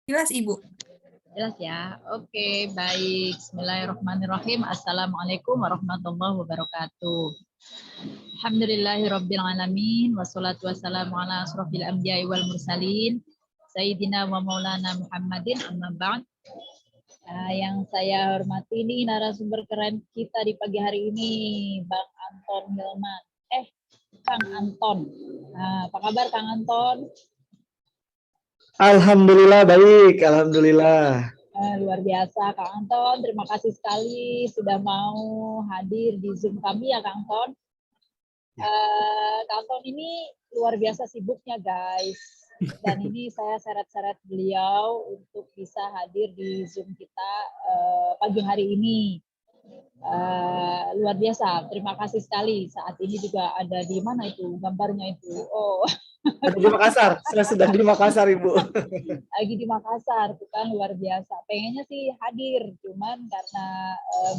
Jelas, Ibu. Jelas ya. Oke, baik. Bismillahirrahmanirrahim. Assalamualaikum warahmatullahi wabarakatuh. Alhamdulillahirabbil alamin wassalatu wassalamu ala asrofil anbiya'i wal mursalin sayyidina wa maulana Muhammadin amma ba'd. Yang saya hormati ini narasumber keren kita di pagi hari ini, Bang Anton Hilman. Kang Anton. Apa kabar Kang Anton? Alhamdulillah baik, alhamdulillah. Luar biasa Kang Anton, terima kasih sekali sudah mau hadir di Zoom kami ya Kang Anton. Kang Anton ini luar biasa sibuknya guys, dan ini saya seret-seret beliau untuk bisa hadir di Zoom kita pagi hari ini. Luar biasa, terima kasih sekali. Saat ini juga ada di mana itu gambarnya itu? Oh, ada di Makassar, saya sedang di Makassar Ibu. Lagi di Makassar, itu kan luar biasa. Pengennya sih hadir, cuman karena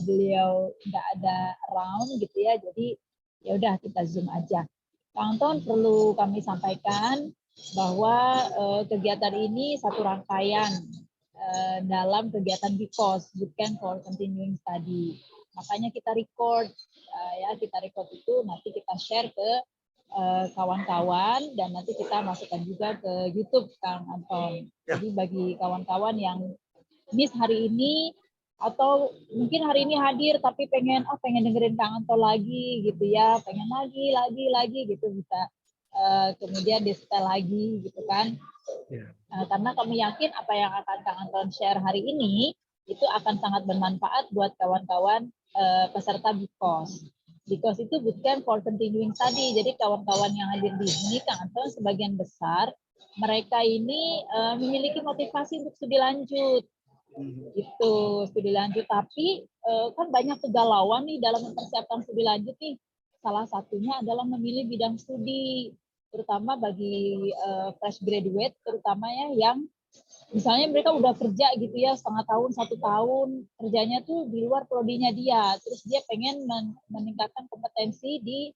beliau nggak ada round gitu ya, jadi ya udah kita Zoom aja. Kang Anton, perlu kami sampaikan bahwa kegiatan ini satu rangkaian dalam kegiatan BCOS, Bootcamp for Continuing Study. Makanya kita record, kita record itu nanti kita share ke kawan-kawan dan nanti kita masukkan juga ke YouTube Kang Anton. Jadi bagi kawan-kawan yang miss hari ini atau mungkin hari ini hadir tapi pengen dengerin Kang Anton lagi gitu ya, pengen lagi gitu bisa kemudian di-setel lagi gitu kan. Karena kami yakin apa yang akan Kang Anton share hari ini itu akan sangat bermanfaat buat kawan-kawan peserta BCOS. BCOS itu Bootcamp for Continuing Study. Jadi kawan-kawan yang hadir di sini, Kang Anton, sebagian besar mereka ini memiliki motivasi untuk studi lanjut. Gitu, studi lanjut. Tapi kan banyak kegalauan nih dalam mempersiapkan studi lanjut nih. Salah satunya adalah memilih bidang studi, terutama bagi fresh graduate, terutama ya yang misalnya mereka udah kerja gitu ya setengah tahun, 1 tahun, kerjanya tuh di luar prodinya dia, terus dia pengen meningkatkan kompetensi di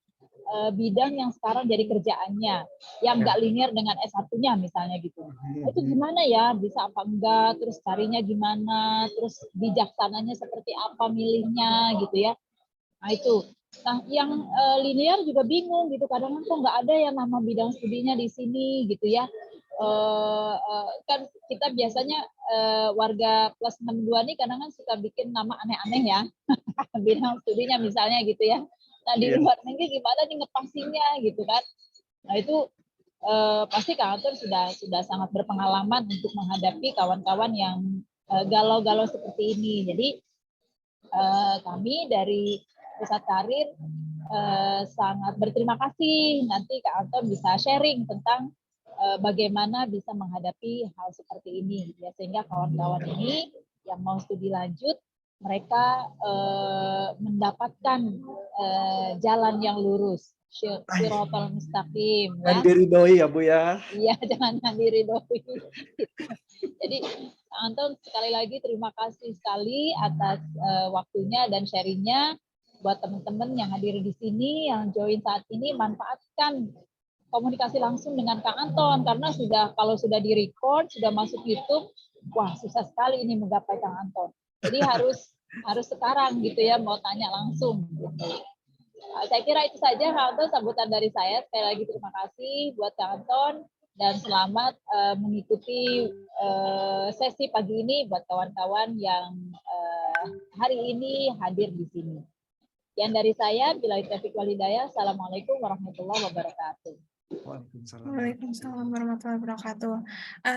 bidang yang sekarang jadi kerjaannya, yang nggak linear dengan S1-nya misalnya gitu. Itu gimana ya, bisa apa enggak, terus carinya gimana, terus bijaksananya seperti apa milihnya gitu ya. Nah itu. Nah yang linear juga bingung gitu, kadang kok nggak ada ya nama bidang studinya di sini gitu ya. Kan kita biasanya warga plus 62 nih kadang kan suka bikin nama aneh-aneh ya bidang studinya misalnya gitu ya. Nah di luar negeri gimana nih ngepasinnya gitu kan. Nah itu pasti Kang Anton sudah sangat berpengalaman untuk menghadapi kawan-kawan yang galau-galau seperti ini. Jadi kami dari Pusat Karir sangat berterima kasih nanti Kak Anton bisa sharing tentang bagaimana bisa menghadapi hal seperti ini ya, sehingga kawan-kawan ini yang mau studi lanjut mereka mendapatkan jalan yang lurus, shirotol mustaqim Dan diridhoi ya Bu ya. Iya, jangan diridhoi. Jadi Kang Anton sekali lagi terima kasih sekali atas waktunya dan sharingnya. Buat teman-teman yang hadir di sini, yang join saat ini, manfaatkan komunikasi langsung dengan Kang Anton karena kalau sudah di-record, sudah masuk YouTube, wah susah sekali ini menggapai Kang Anton. Jadi harus sekarang gitu ya, mau tanya langsung gitu. Saya kira itu saja Kang Anton, sambutan dari saya. Sekali lagi terima kasih buat Kang Anton dan selamat mengikuti sesi pagi ini buat kawan-kawan yang hari ini hadir di sini. Yang dari saya, billahi taufiq wal hidayah. Assalamualaikum warahmatullahi wabarakatuh. Waalaikumsalam warahmatullahi wabarakatuh.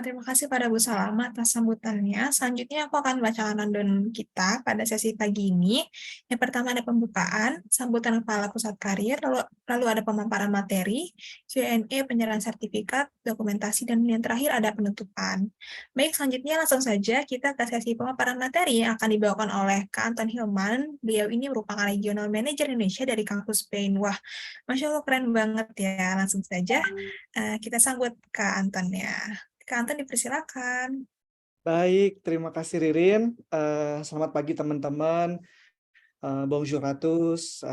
Terima kasih pada Bu Salama atas sambutannya. Selanjutnya aku akan bacakan rundown kita pada sesi pagi ini. Yang pertama ada pembukaan, sambutan Kepala Pusat Karir, lalu ada pemaparan materi, Q&A, penyerahan sertifikat, dokumentasi, dan yang terakhir ada penutupan. Baik, selanjutnya langsung saja kita ke sesi pemaparan materi yang akan dibawakan oleh Kak Anton Hilman. Beliau ini merupakan Regional Manager Indonesia dari kampus Spain. Wah, Masya Allah keren banget ya. Langsung saja kita sambut Kak Anton ya. Kak Anton dipersilakan. Baik, terima kasih Ririn. Selamat pagi teman-teman. Bonjour à tous,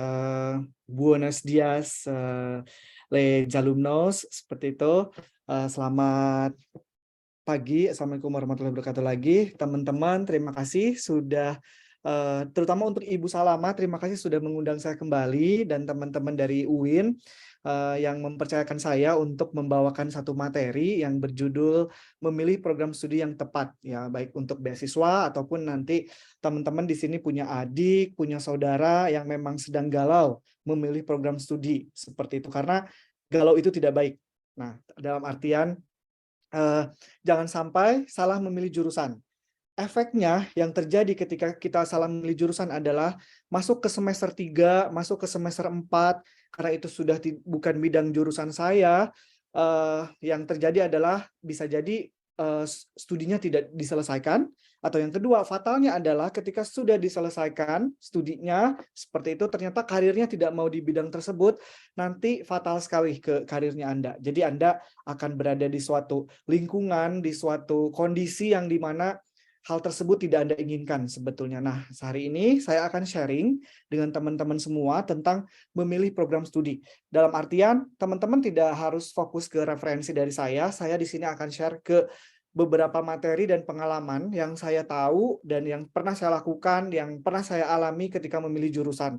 buenos dias, les alumnos, seperti itu. Selamat pagi. Assalamualaikum warahmatullahi wabarakatuh lagi. Teman-teman, terima kasih sudah, terutama untuk Ibu Salama, terima kasih sudah mengundang saya kembali, dan teman-teman dari UIN yang mempercayakan saya untuk membawakan satu materi yang berjudul memilih program studi yang tepat, ya, baik untuk beasiswa ataupun nanti teman-teman di sini punya adik, punya saudara yang memang sedang galau memilih program studi seperti itu, karena galau itu tidak baik. Nah, dalam artian jangan sampai salah memilih jurusan. Efeknya yang terjadi ketika kita salah memilih jurusan adalah masuk ke semester 3, masuk ke semester 4, karena itu sudah bukan bidang jurusan saya, yang terjadi adalah bisa jadi studinya tidak diselesaikan, atau yang kedua, fatalnya adalah ketika sudah diselesaikan studinya seperti itu, ternyata karirnya tidak mau di bidang tersebut, nanti fatal sekali ke karirnya Anda. Jadi Anda akan berada di suatu lingkungan, di suatu kondisi yang dimana hal tersebut tidak Anda inginkan sebetulnya. Nah, hari ini saya akan sharing dengan teman-teman semua tentang memilih program studi. Dalam artian, teman-teman tidak harus fokus ke referensi dari saya di sini akan share ke beberapa materi dan pengalaman yang saya tahu dan yang pernah saya lakukan, yang pernah saya alami ketika memilih jurusan.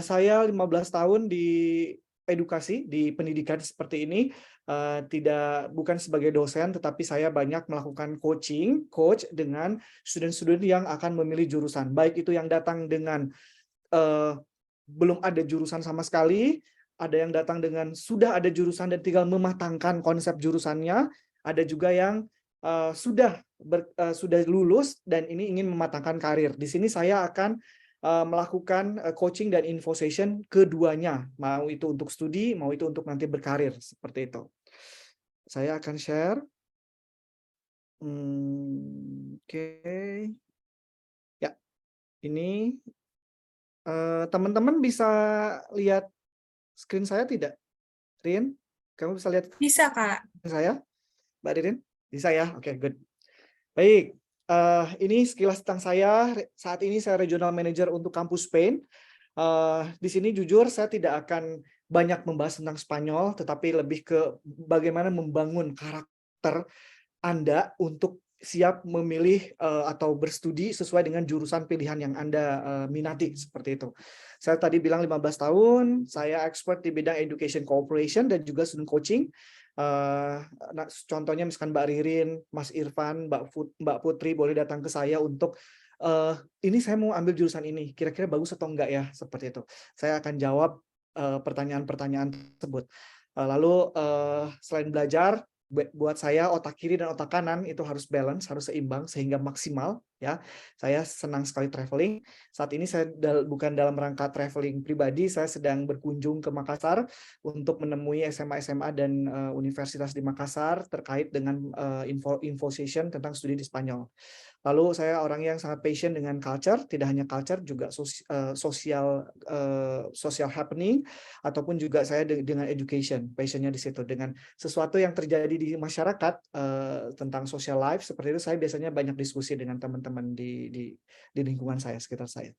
Saya 15 tahun di edukasi, di pendidikan seperti ini, bukan sebagai dosen, tetapi saya banyak melakukan coach dengan student-student yang akan memilih jurusan. Baik itu yang datang dengan belum ada jurusan sama sekali, ada yang datang dengan sudah ada jurusan dan tinggal mematangkan konsep jurusannya, ada juga yang sudah lulus dan ini ingin mematangkan karir. Di sini saya akan melakukan coaching dan info session keduanya, mau itu untuk studi, mau itu untuk nanti berkarir, seperti itu. Saya akan share. Oke. Ya, ini teman-teman bisa lihat screen saya tidak? Rin, kamu bisa lihat Bisa, Kak. saya? Mbak Ririn? Bisa ya? Oke, good. Baik, ini sekilas tentang saya. Saat ini saya Regional Manager untuk Kampus Spain. Di sini jujur saya tidak akan banyak membahas tentang Spanyol, tetapi lebih ke bagaimana membangun karakter Anda untuk siap memilih atau berstudi sesuai dengan jurusan pilihan yang Anda minati, seperti itu. Saya tadi bilang 15 tahun, saya expert di bidang education cooperation dan juga student coaching. Nah, contohnya misalkan Mbak Ririn, Mas Irfan, Mbak Putri boleh datang ke saya untuk ini saya mau ambil jurusan ini, kira-kira bagus atau enggak ya, seperti itu. Saya akan jawab pertanyaan-pertanyaan tersebut. Lalu selain belajar, buat saya otak kiri dan otak kanan itu harus balance, harus seimbang sehingga maksimal, ya. Saya senang sekali traveling. Saat ini saya bukan dalam rangka traveling pribadi, saya sedang berkunjung ke Makassar untuk menemui SMA-SMA dan universitas di Makassar terkait dengan info session tentang studi di Spanyol. Lalu saya orang yang sangat passion dengan culture, tidak hanya culture, juga social happening, ataupun juga saya dengan education, passionnya di situ. Dengan sesuatu yang terjadi di masyarakat tentang social life, seperti itu saya biasanya banyak diskusi dengan teman-teman di lingkungan saya, sekitar saya.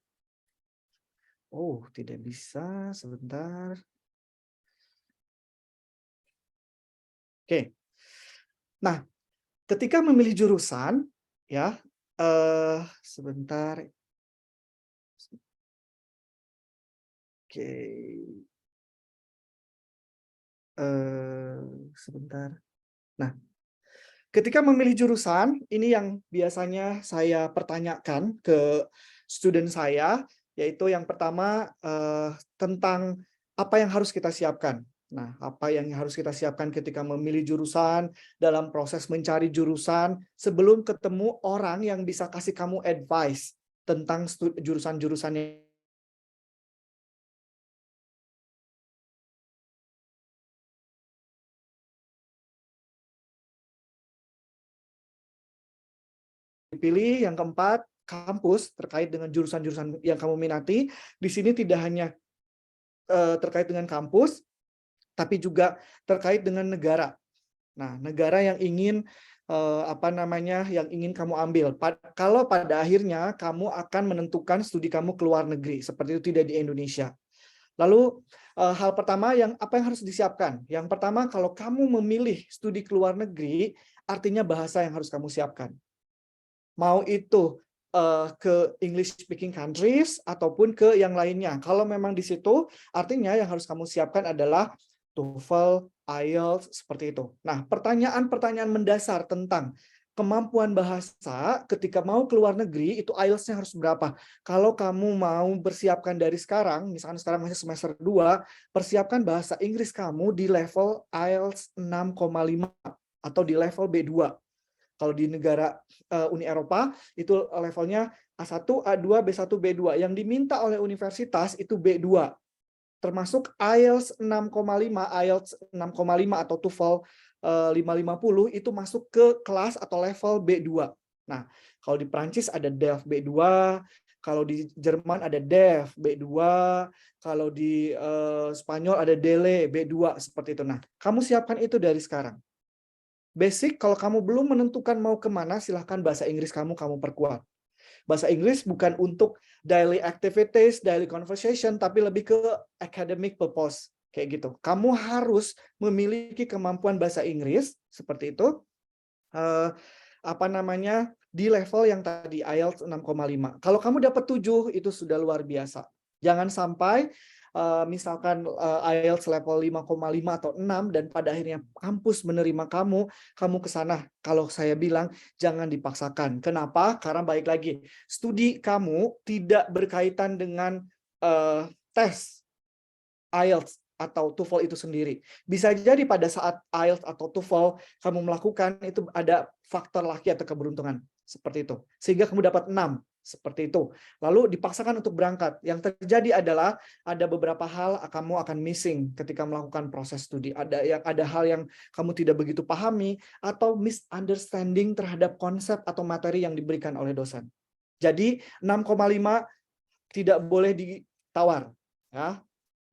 Oh, tidak bisa, sebentar. Oke. Nah, ketika memilih jurusan, ya, sebentar. Oke. Sebentar. Nah, ketika memilih jurusan, ini yang biasanya saya pertanyakan ke student saya, yaitu yang pertama tentang apa yang harus kita siapkan. Nah, apa yang harus kita siapkan ketika memilih jurusan, dalam proses mencari jurusan, sebelum ketemu orang yang bisa kasih kamu advice tentang jurusan-jurusan yang dipilih. Yang keempat, kampus terkait dengan jurusan-jurusan yang kamu minati. Di sini tidak hanya terkait dengan kampus, tapi juga terkait dengan negara. Nah, negara yang ingin yang ingin kamu ambil. Kalau pada akhirnya kamu akan menentukan studi kamu ke luar negeri, seperti itu tidak di Indonesia. Lalu hal pertama apa yang harus disiapkan? Yang pertama, kalau kamu memilih studi ke luar negeri, artinya bahasa yang harus kamu siapkan. Mau itu ke English speaking countries ataupun ke yang lainnya. Kalau memang di situ, artinya yang harus kamu siapkan adalah TOEFL, IELTS, seperti itu. Nah, pertanyaan-pertanyaan mendasar tentang kemampuan bahasa ketika mau ke luar negeri, itu IELTS-nya harus berapa? Kalau kamu mau persiapkan dari sekarang, misalkan sekarang masih semester 2, persiapkan bahasa Inggris kamu di level IELTS 6,5 atau di level B2. Kalau di negara Uni Eropa itu levelnya A1, A2, B1, B2. Yang diminta oleh universitas itu B2. Termasuk IELTS 6,5, IELTS 6,5 atau TOEFL 550 itu masuk ke kelas atau level B2. Nah, kalau di Prancis ada DELF B2, kalau di Jerman ada DEF B2, kalau di Spanyol ada DELE B2 seperti itu. Nah, kamu siapkan itu dari sekarang. Basic, kalau kamu belum menentukan mau kemana, silahkan bahasa Inggris kamu perkuat. Bahasa Inggris bukan untuk daily activities, daily conversation, tapi lebih ke academic purpose. Kayak gitu. Kamu harus memiliki kemampuan bahasa Inggris, seperti itu, di level yang tadi, IELTS 6,5. Kalau kamu dapat 7, itu sudah luar biasa. Jangan sampai misalkan IELTS level 5,5 atau 6 dan pada akhirnya kampus menerima kamu ke sana. Kalau saya bilang jangan dipaksakan. Kenapa? Karena baik lagi, studi kamu tidak berkaitan dengan tes IELTS atau TOEFL itu sendiri. Bisa jadi pada saat IELTS atau TOEFL kamu melakukan itu ada faktor laki atau keberuntungan seperti itu. Sehingga kamu dapat 6 seperti itu. Lalu dipaksakan untuk berangkat. Yang terjadi adalah ada beberapa hal kamu akan missing ketika melakukan proses studi. Ada hal yang kamu tidak begitu pahami atau misunderstanding terhadap konsep atau materi yang diberikan oleh dosen. Jadi 6,5 tidak boleh ditawar, ya.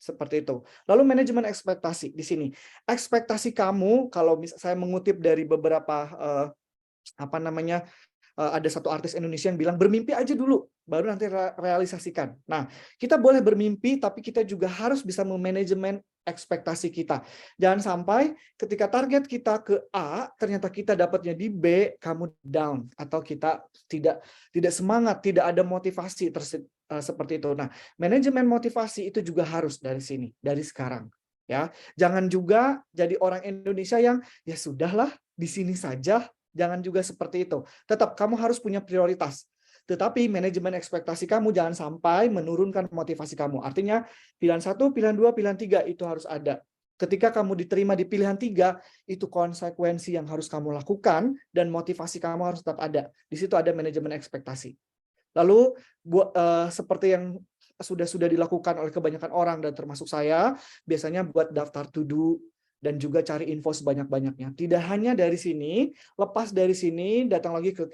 Seperti itu. Lalu manajemen ekspektasi di sini. Ekspektasi kamu, kalau saya mengutip dari beberapa ada satu artis Indonesia yang bilang bermimpi aja dulu, baru nanti realisasikan. Nah, kita boleh bermimpi, tapi kita juga harus bisa memanajemen ekspektasi kita. Jangan sampai ketika target kita ke A, ternyata kita dapatnya di B, kamu down atau kita tidak semangat, tidak ada motivasi seperti itu. Nah, manajemen motivasi itu juga harus dari sini, dari sekarang. Ya, jangan juga jadi orang Indonesia yang ya sudahlah di sini saja. Jangan juga seperti itu. Tetap kamu harus punya prioritas. Tetapi manajemen ekspektasi kamu jangan sampai menurunkan motivasi kamu. Artinya pilihan 1, pilihan 2, pilihan 3 itu harus ada. Ketika kamu diterima di pilihan 3, itu konsekuensi yang harus kamu lakukan dan motivasi kamu harus tetap ada. Di situ ada manajemen ekspektasi. Lalu seperti yang sudah dilakukan oleh kebanyakan orang dan termasuk saya, biasanya buat daftar to do dan juga cari info sebanyak-banyaknya. Tidak hanya dari sini, lepas dari sini, datang lagi ke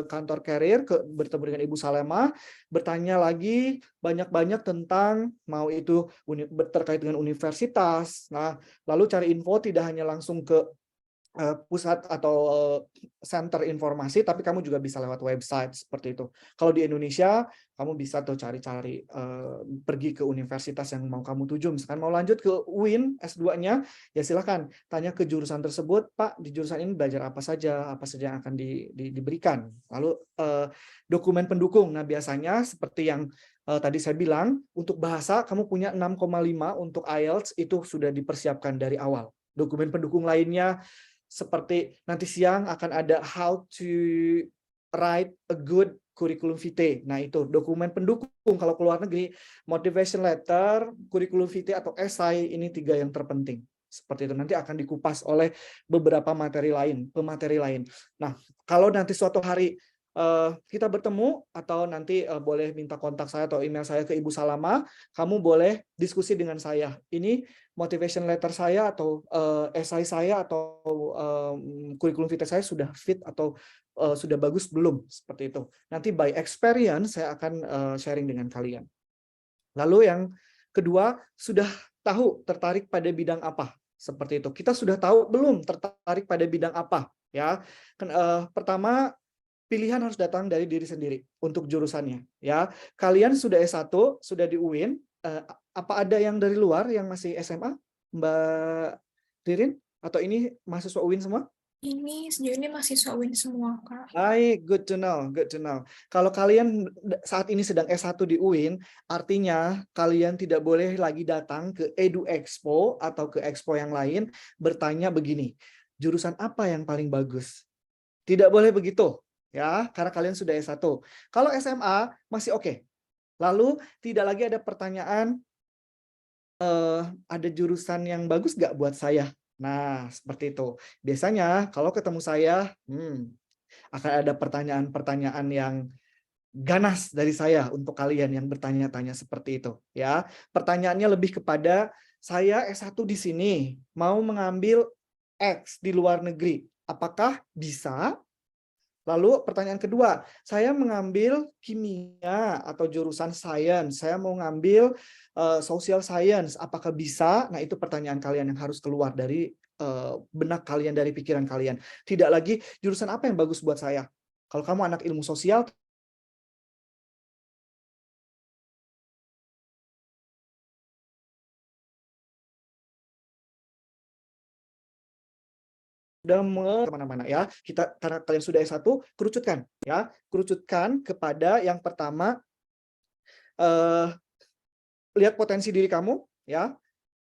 kantor carrier, bertemu dengan Ibu Salema, bertanya lagi banyak-banyak tentang mau itu terkait dengan universitas. Nah, lalu cari info tidak hanya langsung ke pusat atau center informasi, tapi kamu juga bisa lewat website seperti itu. Kalau di Indonesia, kamu bisa tuh cari-cari pergi ke universitas yang mau kamu tuju. Misalkan mau lanjut ke UIN S2-nya, ya silahkan tanya ke jurusan tersebut, Pak, di jurusan ini belajar apa saja yang akan diberikan. Lalu dokumen pendukung. Nah, biasanya seperti yang tadi saya bilang, untuk bahasa kamu punya 6,5 untuk IELTS itu sudah dipersiapkan dari awal. Dokumen pendukung lainnya seperti nanti siang akan ada how to write a good curriculum vitae. Nah, itu dokumen pendukung kalau ke luar negeri, motivation letter, curriculum vitae atau esai, ini 3 yang terpenting. Seperti itu nanti akan dikupas oleh beberapa pemateri lain. Nah, kalau nanti suatu hari kita bertemu atau nanti boleh minta kontak saya atau email saya ke Ibu Salama, kamu boleh diskusi dengan saya. Ini motivation letter saya atau esai saya atau kurikulum vitae saya sudah fit atau sudah bagus belum, seperti itu. Nanti by experience saya akan sharing dengan kalian. Lalu yang kedua, sudah tahu tertarik pada bidang apa? Seperti itu. Kita sudah tahu belum tertarik pada bidang apa? Ya, pertama pilihan harus datang dari diri sendiri untuk jurusannya. Ya, kalian sudah S1, sudah di UIN. Apa ada yang dari luar yang masih SMA, Mbak Ririn? Atau ini mahasiswa UIN semua? Ini sejauh ini mahasiswa UIN semua, Kak. Baik, good to know, good to know. Kalau kalian saat ini sedang S1 di UIN, artinya kalian tidak boleh lagi datang ke Edu Expo atau ke expo yang lain bertanya begini, jurusan apa yang paling bagus? Tidak boleh begitu, ya, karena kalian sudah S1. Kalau SMA masih oke. Lalu tidak lagi ada pertanyaan, ada jurusan yang bagus nggak buat saya? Nah, seperti itu. Biasanya kalau ketemu saya, akan ada pertanyaan-pertanyaan yang ganas dari saya untuk kalian yang bertanya-tanya seperti itu, ya. Pertanyaannya lebih kepada, saya S1 di sini, mau mengambil X di luar negeri, apakah bisa? Lalu pertanyaan kedua, saya mengambil kimia atau jurusan sains, saya mau ngambil social science, apakah bisa? Nah, itu pertanyaan kalian yang harus keluar dari benak kalian, dari pikiran kalian. Tidak lagi jurusan apa yang bagus buat saya. Kalau kamu anak ilmu sosial, sudah kemana-mana ya. Kita karena kalian sudah S1, kerucutkan ya. Kerucutkan kepada yang pertama, eh, lihat potensi diri kamu ya.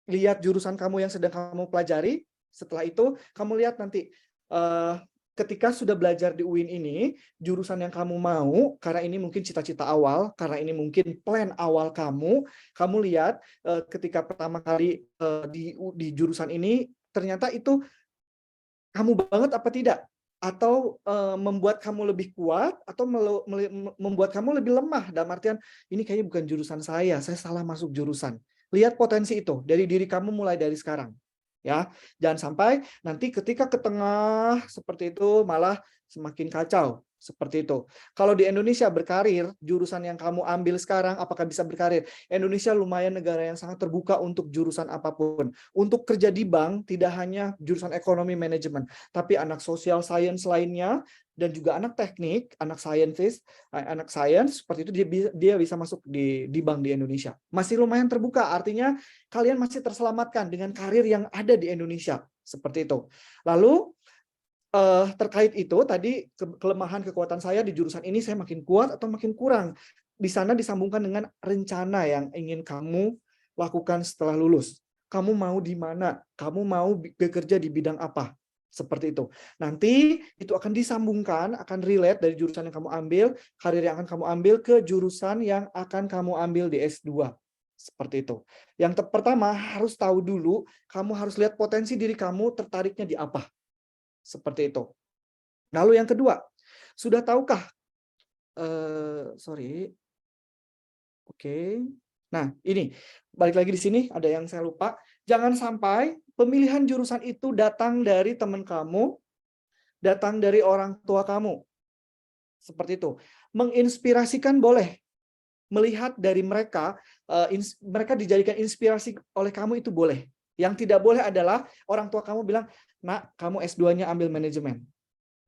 Lihat jurusan kamu yang sedang kamu pelajari. Setelah itu kamu lihat nanti ketika sudah belajar di UIN ini, jurusan yang kamu mau, karena ini mungkin cita-cita awal, karena ini mungkin plan awal kamu, kamu lihat ketika pertama kali di jurusan ini, ternyata itu kamu banget apa tidak? Atau membuat kamu lebih kuat, atau membuat kamu lebih lemah, dalam artian, ini kayaknya bukan jurusan saya salah masuk jurusan. Lihat potensi itu dari diri kamu mulai dari sekarang. Ya, jangan sampai nanti ketika ke tengah seperti itu malah semakin kacau seperti itu. Kalau di Indonesia berkarir, jurusan yang kamu ambil sekarang apakah bisa berkarir? Indonesia lumayan negara yang sangat terbuka untuk jurusan apapun. Untuk kerja di bank tidak hanya jurusan ekonomi manajemen, tapi anak social science lainnya dan juga anak teknik, anak science seperti itu dia bisa masuk di bank di Indonesia. Masih lumayan terbuka, artinya kalian masih terselamatkan dengan karir yang ada di Indonesia seperti itu. Lalu terkait itu tadi kelemahan kekuatan saya di jurusan ini, saya makin kuat atau makin kurang. Di sana disambungkan dengan rencana yang ingin kamu lakukan setelah lulus. Kamu mau di mana? Kamu mau bekerja di bidang apa? Seperti itu. Nanti itu akan disambungkan, akan relate dari jurusan yang kamu ambil, karir yang akan kamu ambil ke jurusan yang akan kamu ambil di S2. Seperti itu. Yang pertama harus tahu dulu, kamu harus lihat potensi diri kamu tertariknya di apa. Seperti itu. Lalu yang kedua, sudah tahukah? Oke. Nah, ini balik lagi di sini ada yang saya lupa. Jangan sampai pemilihan jurusan itu datang dari teman kamu, datang dari orang tua kamu. Seperti itu. Menginspirasikan boleh. Melihat dari mereka, mereka dijadikan inspirasi oleh kamu itu boleh. Yang tidak boleh adalah orang tua kamu bilang, "Nak, kamu S2-nya ambil manajemen."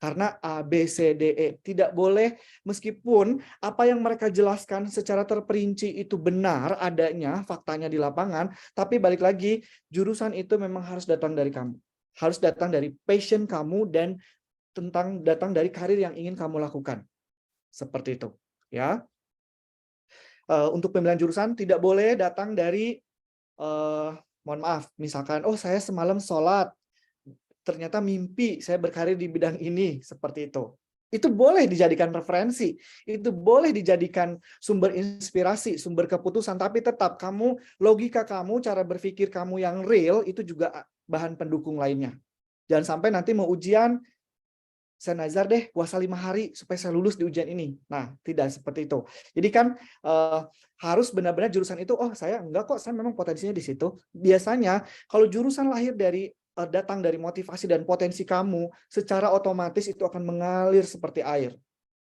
Karena A, B, C, D, E. Tidak boleh, meskipun apa yang mereka jelaskan secara terperinci itu benar adanya, faktanya di lapangan, tapi balik lagi, jurusan itu memang harus datang dari kamu. Harus datang dari passion kamu dan datang dari karir yang ingin kamu lakukan. Seperti itu. Ya. Untuk pemilihan jurusan tidak boleh datang dari, mohon maaf, misalkan, oh saya semalam sholat, ternyata mimpi saya berkarir di bidang ini, seperti itu. Itu boleh dijadikan referensi, itu boleh dijadikan sumber inspirasi, sumber keputusan, tapi tetap kamu, logika kamu, cara berpikir kamu yang real, itu juga bahan pendukung lainnya. Jangan sampai nanti mau ujian, saya nazar deh puasa 5 hari supaya saya lulus di ujian ini. Nah, tidak seperti itu. Jadi kan harus benar-benar jurusan itu, oh saya enggak kok, saya memang potensinya di situ. Biasanya kalau jurusan lahir dari datang dari motivasi dan potensi kamu, secara otomatis itu akan mengalir seperti air.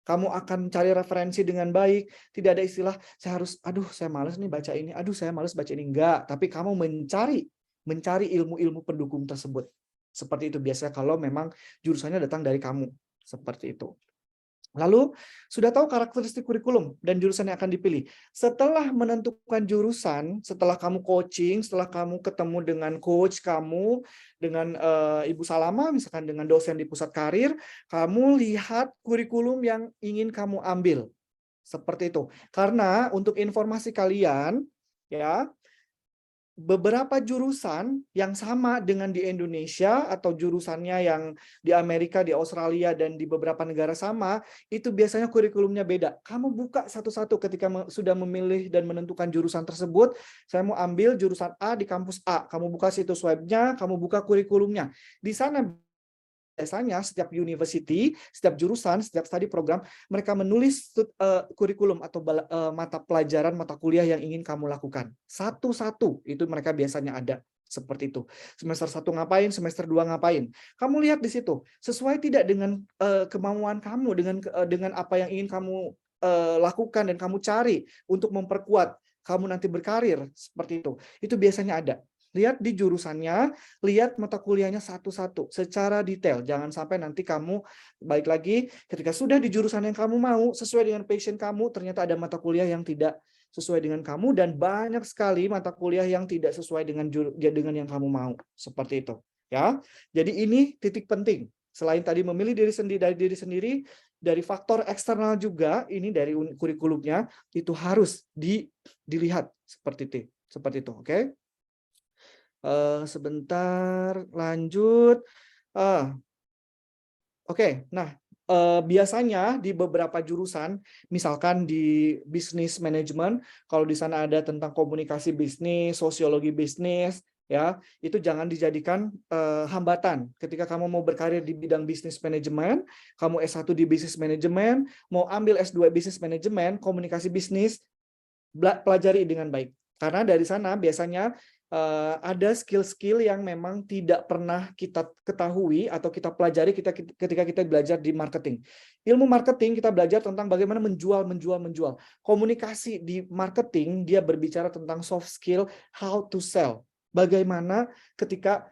Kamu akan cari referensi dengan baik, tidak ada istilah saya harus, aduh saya malas nih baca ini, aduh saya malas baca ini, enggak. Tapi kamu mencari ilmu-ilmu pendukung tersebut. Seperti itu biasanya kalau memang jurusannya datang dari kamu. Seperti itu. Lalu, sudah tahu karakteristik kurikulum dan jurusan yang akan dipilih. Setelah menentukan jurusan, setelah kamu coaching, setelah kamu ketemu dengan coach kamu, dengan Ibu Salama, misalkan dengan dosen di pusat karir, kamu lihat kurikulum yang ingin kamu ambil. Seperti itu. Karena untuk informasi kalian, ya, beberapa jurusan yang sama dengan di Indonesia atau jurusannya yang di Amerika, di Australia, dan di beberapa negara sama, itu biasanya kurikulumnya beda. Kamu buka satu-satu ketika sudah memilih dan menentukan jurusan tersebut, saya mau ambil jurusan A di kampus A. Kamu buka situs webnya, kamu buka kurikulumnya. Di sana biasanya setiap university, setiap jurusan, setiap studi program, mereka menulis kurikulum atau mata pelajaran, mata kuliah yang ingin kamu lakukan. Satu-satu itu mereka biasanya ada. Seperti itu. Semester 1 ngapain, semester 2 ngapain. Kamu lihat di situ, sesuai tidak dengan kemauan kamu, dengan apa yang ingin kamu lakukan dan kamu cari untuk memperkuat kamu nanti berkarir, seperti itu. Itu biasanya ada. Lihat di jurusannya, lihat mata kuliahnya satu-satu secara detail. Jangan sampai nanti kamu, baik lagi, ketika sudah di jurusan yang kamu mau, sesuai dengan passion kamu, ternyata ada mata kuliah yang tidak sesuai dengan kamu, dan banyak sekali mata kuliah yang tidak sesuai dengan yang kamu mau. Seperti itu. Ya. Jadi ini titik penting. Selain tadi memilih diri sendiri dari diri sendiri, dari faktor eksternal juga, ini dari kurikulumnya, itu harus dilihat seperti itu. Seperti itu, oke? Sebentar, lanjut. Oke, nah biasanya di beberapa jurusan, misalkan di bisnis manajemen, kalau di sana ada tentang komunikasi bisnis, sosiologi bisnis, ya itu jangan dijadikan hambatan. Ketika kamu mau berkarir di bidang bisnis manajemen, kamu S1 di bisnis manajemen, mau ambil S2 bisnis manajemen, komunikasi bisnis, pelajari dengan baik. Karena dari sana biasanya ada skill-skill yang memang tidak pernah kita ketahui atau kita pelajari ketika kita belajar di marketing. Ilmu marketing kita belajar tentang bagaimana menjual. Komunikasi di marketing dia berbicara tentang soft skill, how to sell. Bagaimana ketika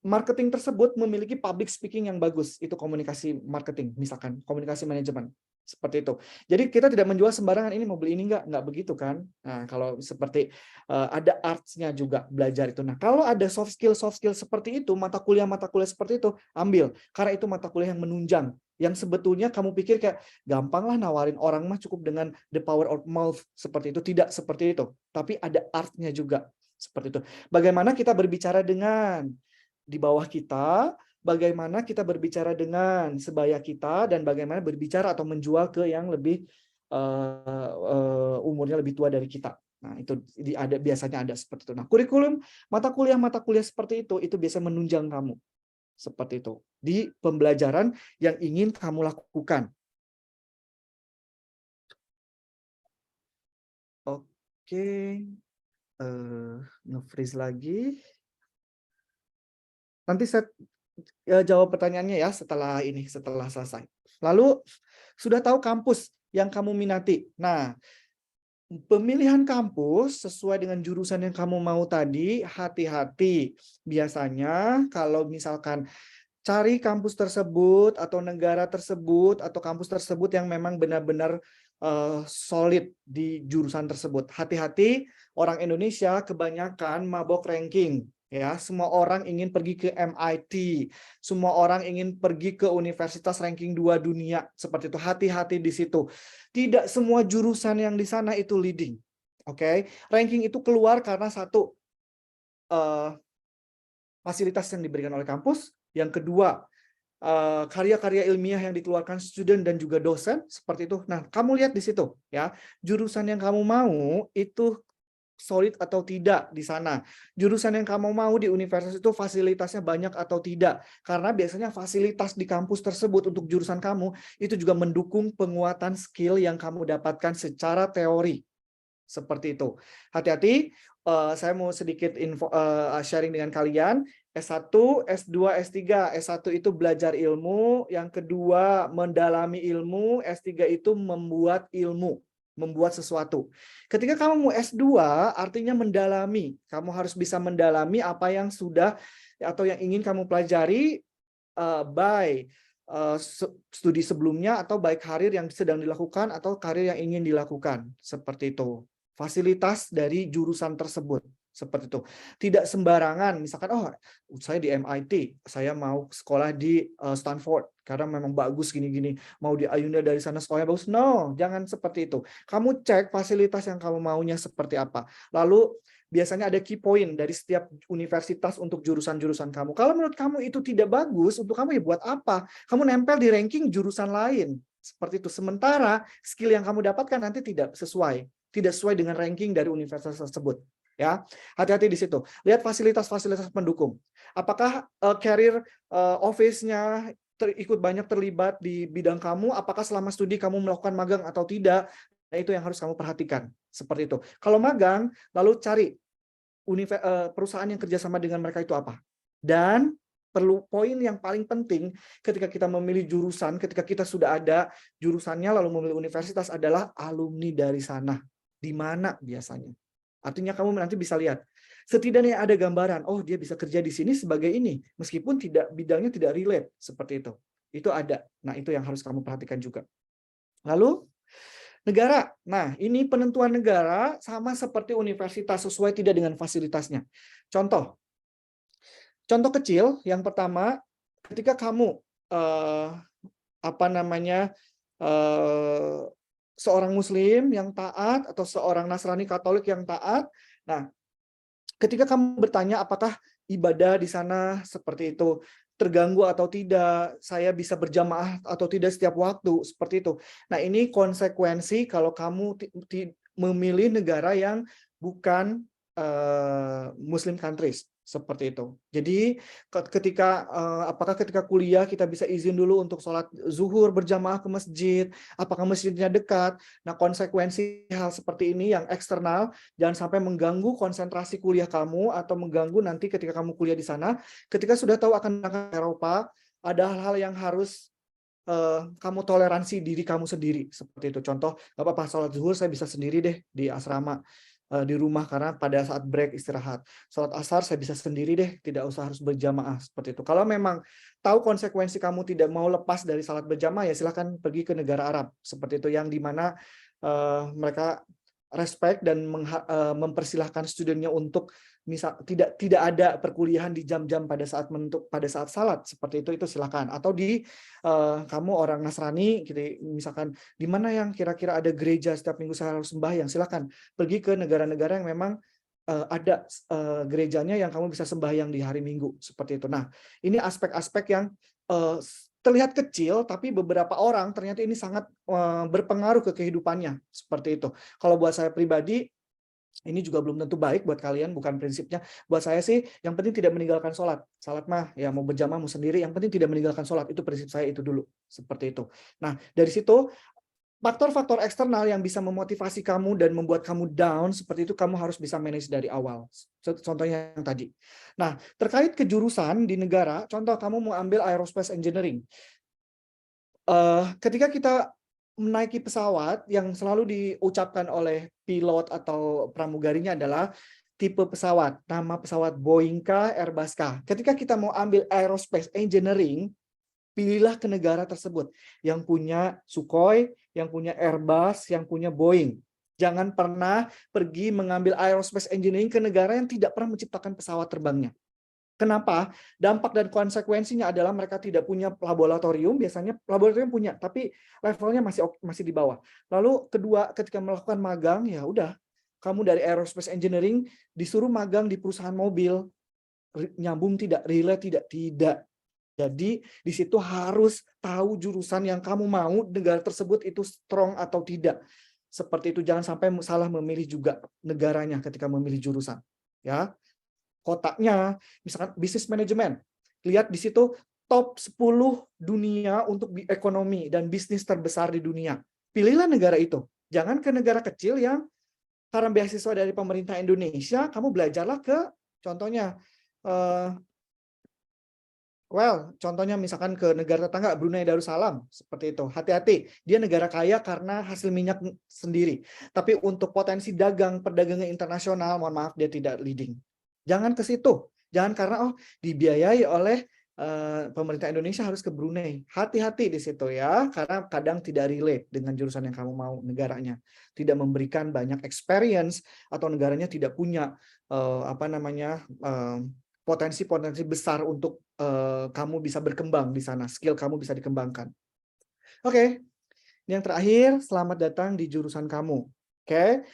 marketing tersebut memiliki public speaking yang bagus, itu komunikasi marketing, misalkan komunikasi manajemen. Seperti itu. Jadi kita tidak menjual sembarangan, ini mau beli ini nggak begitu kan. Nah, kalau seperti ada arts-nya juga belajar itu. Nah, kalau ada soft skill seperti itu, mata kuliah seperti itu, ambil. Karena itu mata kuliah yang menunjang. Yang sebetulnya kamu pikir kayak gampang lah nawarin orang mah cukup dengan the power of mouth seperti itu. Tidak seperti itu. Tapi ada art-nya juga. Seperti itu. Bagaimana kita berbicara dengan di bawah kita, bagaimana kita berbicara dengan sebaya kita, dan bagaimana berbicara atau menjual ke yang lebih umurnya lebih tua dari kita. Nah, itu biasanya ada seperti itu. Nah, kurikulum mata kuliah seperti itu biasa menunjang kamu. Seperti itu. Di pembelajaran yang ingin kamu lakukan. Oke. Nge-freeze lagi. Nanti saya jawab pertanyaannya ya setelah selesai. Lalu sudah tahu kampus yang kamu minati. Nah, pemilihan kampus sesuai dengan jurusan yang kamu mau tadi, hati-hati. Biasanya kalau misalkan cari kampus tersebut atau negara tersebut atau kampus tersebut yang memang benar-benar solid di jurusan tersebut. Hati-hati, orang Indonesia kebanyakan mabok ranking. Ya, semua orang ingin pergi ke MIT, semua orang ingin pergi ke universitas ranking 2 dunia, seperti itu. Hati-hati di situ. Tidak semua jurusan yang di sana itu leading. Oke, ranking itu keluar karena satu, fasilitas yang diberikan oleh kampus, yang kedua, karya-karya ilmiah yang dikeluarkan student dan juga dosen, seperti itu. Nah, kamu lihat di situ ya, jurusan yang kamu mau itu solid atau tidak di sana. Jurusan yang kamu mau di universitas itu fasilitasnya banyak atau tidak. Karena biasanya fasilitas di kampus tersebut untuk jurusan kamu itu juga mendukung penguatan skill yang kamu dapatkan secara teori. Seperti itu. Hati-hati, saya mau sedikit sharing dengan kalian. S1, S2, S3. S1 itu belajar ilmu, yang kedua mendalami ilmu, S3 itu membuat ilmu. Membuat sesuatu. Ketika kamu mau S2, artinya mendalami. Kamu harus bisa mendalami apa yang sudah atau yang ingin kamu pelajari by studi sebelumnya atau baik karir yang sedang dilakukan atau karir yang ingin dilakukan. Seperti itu. Fasilitas dari jurusan tersebut. Seperti itu. Tidak sembarangan, misalkan, oh saya di MIT, saya mau sekolah di Stanford, karena memang bagus gini-gini, mau di Ayunda dari sana sekolahnya bagus. No, jangan seperti itu. Kamu cek fasilitas yang kamu maunya seperti apa. Lalu biasanya ada key point dari setiap universitas untuk jurusan-jurusan kamu. Kalau menurut kamu itu tidak bagus, untuk kamu ya buat apa? Kamu nempel di ranking jurusan lain. Seperti itu. Sementara skill yang kamu dapatkan nanti tidak sesuai dengan ranking dari universitas tersebut. Ya, hati-hati di situ. Lihat fasilitas-fasilitas pendukung. Apakah career office-nya ikut banyak terlibat di bidang kamu? Apakah selama studi kamu melakukan magang atau tidak? Nah, itu yang harus kamu perhatikan. Seperti itu. Kalau magang, lalu cari perusahaan yang kerjasama dengan mereka itu apa. Dan perlu poin yang paling penting ketika kita memilih jurusan, ketika kita sudah ada jurusannya lalu memilih universitas adalah alumni dari sana. Di mana biasanya? Artinya kamu nanti bisa lihat, setidaknya ada gambaran, oh dia bisa kerja di sini sebagai ini, meskipun bidangnya tidak relate, seperti itu. Itu ada. Nah, itu yang harus kamu perhatikan juga. Lalu, negara. Nah, ini penentuan negara sama seperti universitas, sesuai tidak dengan fasilitasnya. Contoh kecil, yang pertama, ketika kamu seorang Muslim yang taat atau seorang Nasrani Katolik yang taat. Nah, ketika kamu bertanya apakah ibadah di sana seperti itu terganggu atau tidak, saya bisa berjamaah atau tidak setiap waktu, seperti itu. Nah, ini konsekuensi kalau kamu memilih negara yang bukan Muslim countries. Seperti itu. Jadi apakah ketika kuliah kita bisa izin dulu untuk sholat zuhur berjamaah ke masjid, apakah masjidnya dekat? Nah, konsekuensi hal seperti ini yang eksternal jangan sampai mengganggu konsentrasi kuliah kamu atau mengganggu nanti ketika kamu kuliah di sana. Ketika sudah tahu akan Eropa, ada hal-hal yang harus kamu toleransi diri kamu sendiri. Seperti itu. Contoh, nggak apa-apa sholat zuhur saya bisa sendiri deh di asrama. Di rumah karena pada saat break istirahat. Sholat asar saya bisa sendiri deh, tidak usah harus berjamaah seperti itu. Kalau memang tahu konsekuensi kamu tidak mau lepas dari salat berjamaah ya silahkan pergi ke negara Arab seperti itu yang dimana mereka respect dan mempersilahkan studentnya untuk misal tidak ada perkuliahan di jam-jam pada saat salat seperti itu silakan. Atau kamu orang Nasrani gitu misalkan di mana yang kira-kira ada gereja setiap minggu saya harus sembahyang, silakan pergi ke negara-negara yang memang ada gerejanya yang kamu bisa sembahyang di hari Minggu seperti itu. Nah, ini aspek-aspek yang terlihat kecil tapi beberapa orang ternyata ini sangat berpengaruh ke kehidupannya seperti itu. Kalau buat saya pribadi ini juga belum tentu baik buat kalian, bukan prinsipnya. Buat saya sih, yang penting tidak meninggalkan sholat. Sholat mah, ya mau berjamaah, mau sendiri, yang penting tidak meninggalkan sholat. Itu prinsip saya itu dulu. Seperti itu. Nah, dari situ, faktor-faktor eksternal yang bisa memotivasi kamu dan membuat kamu down, seperti itu kamu harus bisa manage dari awal. Contohnya yang tadi. Nah, terkait kejurusan di negara, contoh kamu mau ambil aerospace engineering. Ketika kita menaiki pesawat yang selalu diucapkan oleh pilot atau pramugarinya adalah tipe pesawat, nama pesawat Boeing kah, Airbus kah. Ketika kita mau ambil aerospace engineering, pilihlah ke negara tersebut yang punya Sukhoi, yang punya Airbus, yang punya Boeing. Jangan pernah pergi mengambil aerospace engineering ke negara yang tidak pernah menciptakan pesawat terbangnya. Kenapa? Dampak dan konsekuensinya adalah mereka tidak punya laboratorium, biasanya laboratorium punya, tapi levelnya masih di bawah. Lalu kedua, ketika melakukan magang, ya udah, kamu dari aerospace engineering disuruh magang di perusahaan mobil, nyambung tidak, relate tidak. Jadi di situ harus tahu jurusan yang kamu mau, negara tersebut itu strong atau tidak. Seperti itu, jangan sampai salah memilih juga negaranya ketika memilih jurusan. Ya. Kotaknya, misalkan bisnis manajemen. Lihat di situ top 10 dunia untuk ekonomi dan bisnis terbesar di dunia. Pilihlah negara itu. Jangan ke negara kecil yang karena beasiswa dari pemerintah Indonesia, kamu belajarlah ke contohnya contohnya misalkan ke negara tetangga Brunei Darussalam seperti itu. Hati-hati, dia negara kaya karena hasil minyak sendiri. Tapi untuk potensi perdagangan internasional, mohon maaf dia tidak leading. Jangan ke situ. Jangan karena dibiayai oleh pemerintah Indonesia harus ke Brunei. Hati-hati di situ ya, karena kadang tidak relate dengan jurusan yang kamu mau, negaranya tidak memberikan banyak experience atau negaranya tidak punya potensi-potensi besar untuk kamu bisa berkembang di sana, skill kamu bisa dikembangkan. Oke, yang terakhir, selamat datang di jurusan kamu. Oke.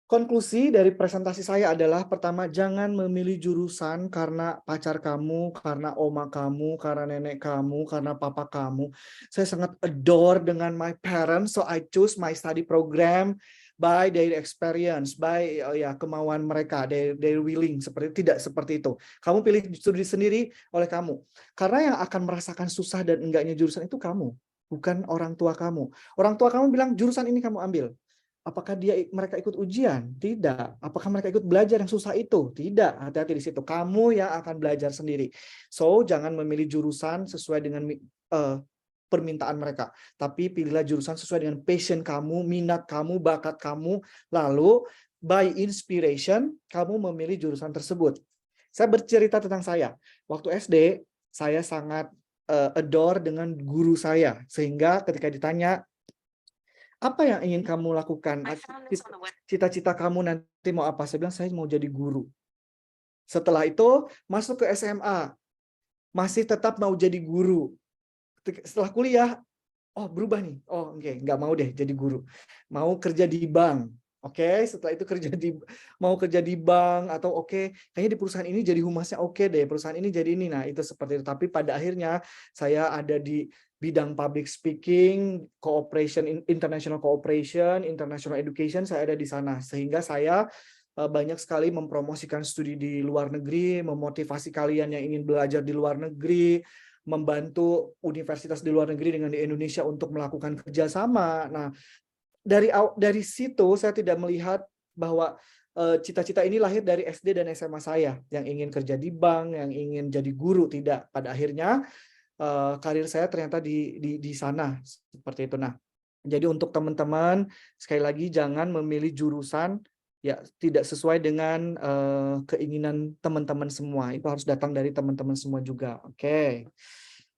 Konklusi dari presentasi saya adalah, pertama, jangan memilih jurusan karena pacar kamu, karena oma kamu, karena nenek kamu, karena papa kamu. Saya sangat adore dengan my parents, so I choose my study program by their experience, by kemauan mereka, their willing, tidak seperti itu. Kamu pilih studi sendiri oleh kamu. Karena yang akan merasakan susah dan enggaknya jurusan itu kamu, bukan orang tua kamu. Orang tua kamu bilang jurusan ini kamu ambil. Apakah mereka ikut ujian? Tidak. Apakah mereka ikut belajar yang susah itu? Tidak. Hati-hati di situ. Kamu yang akan belajar sendiri. So, jangan memilih jurusan sesuai dengan permintaan mereka. Tapi pilihlah jurusan sesuai dengan passion kamu, minat kamu, bakat kamu. Lalu, by inspiration, kamu memilih jurusan tersebut. Saya bercerita tentang saya. Waktu SD, saya sangat adore dengan guru saya. Sehingga ketika ditanya, apa yang ingin kamu lakukan? Cita-cita kamu nanti mau apa? Saya bilang, saya mau jadi guru. Setelah itu, masuk ke SMA. Masih tetap mau jadi guru. Setelah kuliah, oh berubah nih. Oh oke, nggak mau deh jadi guru. Mau kerja di bank. Oke, setelah itu mau kerja di bank, atau kayaknya di perusahaan ini jadi humasnya deh, perusahaan ini jadi ini. Nah, itu seperti itu. Tapi pada akhirnya saya ada di bidang public speaking, international cooperation, international education, saya ada di sana. Sehingga saya banyak sekali mempromosikan studi di luar negeri, memotivasi kalian yang ingin belajar di luar negeri, membantu universitas di luar negeri dengan di Indonesia untuk melakukan kerjasama. Nah, dari situ saya tidak melihat bahwa cita-cita ini lahir dari SD dan SMA saya, yang ingin kerja di bank, yang ingin jadi guru. Tidak. Pada akhirnya karir saya ternyata di sana seperti itu. Nah, jadi untuk teman-teman, sekali lagi jangan memilih jurusan ya tidak sesuai dengan keinginan teman-teman semua. Itu harus datang dari teman-teman semua juga. Oke.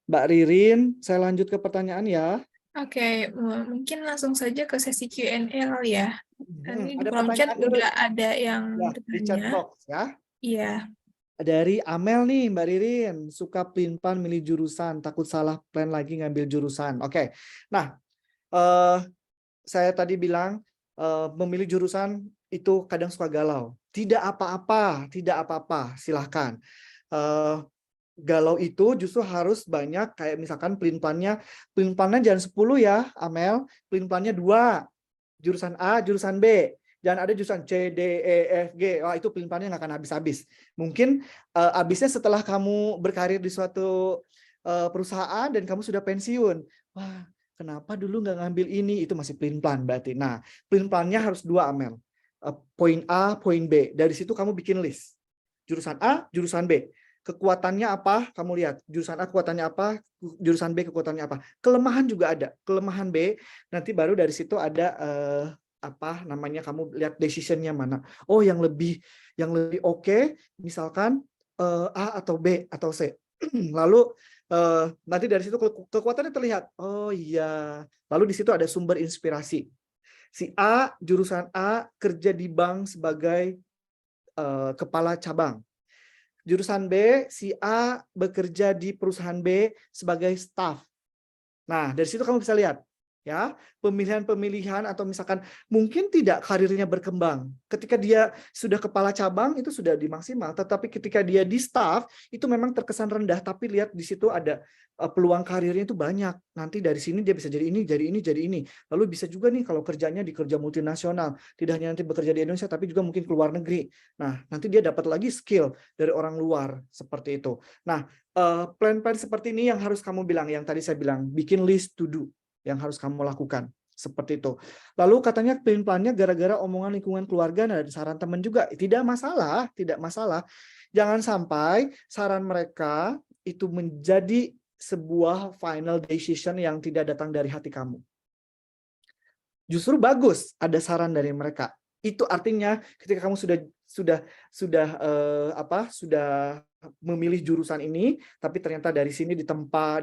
Mbak Ririn, saya lanjut ke pertanyaan ya. Oke, mungkin langsung saja ke sesi Q&A kali ya. Ini di Ada kolom chat pertanyaan dulu udah ada yang ya di chat bertanya. box ya. Iya. Dari Amel nih, Mbak Ririn, suka pelin-pelan milih jurusan, takut salah plan lagi ngambil jurusan. Oke. Nah, saya tadi bilang memilih jurusan itu kadang suka galau. Tidak apa-apa, tidak apa-apa, silahkan. Galau itu justru harus banyak, kayak misalkan pelin-pelannya jangan 10 ya, Amel. Pelin-pelannya 2. Jurusan A, jurusan B. Jangan ada jurusan C, D, E, F, G. Wah, itu pelin-pelannya nggak akan habis-habis. Mungkin habisnya setelah kamu berkarir di suatu perusahaan dan kamu sudah pensiun. Wah, kenapa dulu nggak ngambil ini? Itu masih pelin-pelan berarti. Nah, pelin-pelannya harus 2, Amel. Poin A, poin B. Dari situ kamu bikin list. Jurusan A, jurusan B. Kekuatannya apa? Kamu lihat. Jurusan A kekuatannya apa? Jurusan B kekuatannya apa? Kelemahan juga ada. Kelemahan B, nanti baru dari situ ada kamu lihat decision-nya mana. Oh, yang lebih oke, misalkan A atau B atau C. Lalu nanti dari situ kekuatannya terlihat. Oh iya. Lalu di situ ada sumber inspirasi. Si A, jurusan A kerja di bank sebagai kepala cabang. Jurusan B, si A bekerja di perusahaan B sebagai staff. Nah, dari situ kamu bisa lihat ya, pemilihan-pemilihan, atau misalkan mungkin tidak karirnya berkembang. Ketika dia sudah kepala cabang itu sudah di maksimal, tetapi ketika dia di staff itu memang terkesan rendah, tapi lihat di situ ada peluang karirnya itu banyak. Nanti dari sini dia bisa jadi ini, jadi ini, jadi ini. Lalu bisa juga nih kalau kerjanya di kerja multinasional, tidak hanya nanti bekerja di Indonesia tapi juga mungkin ke luar negeri. Nah, nanti dia dapat lagi skill dari orang luar seperti itu. Nah, plan-plan seperti ini yang harus kamu bilang, yang tadi saya bilang, bikin list to do yang harus kamu lakukan. Seperti itu. Lalu katanya plan-plannya gara-gara omongan lingkungan keluarga dan saran teman juga. Tidak masalah, tidak masalah. Jangan sampai saran mereka itu menjadi sebuah final decision yang tidak datang dari hati kamu. Justru bagus ada saran dari mereka. Itu artinya ketika kamu sudah memilih jurusan ini, tapi ternyata dari sini ditempa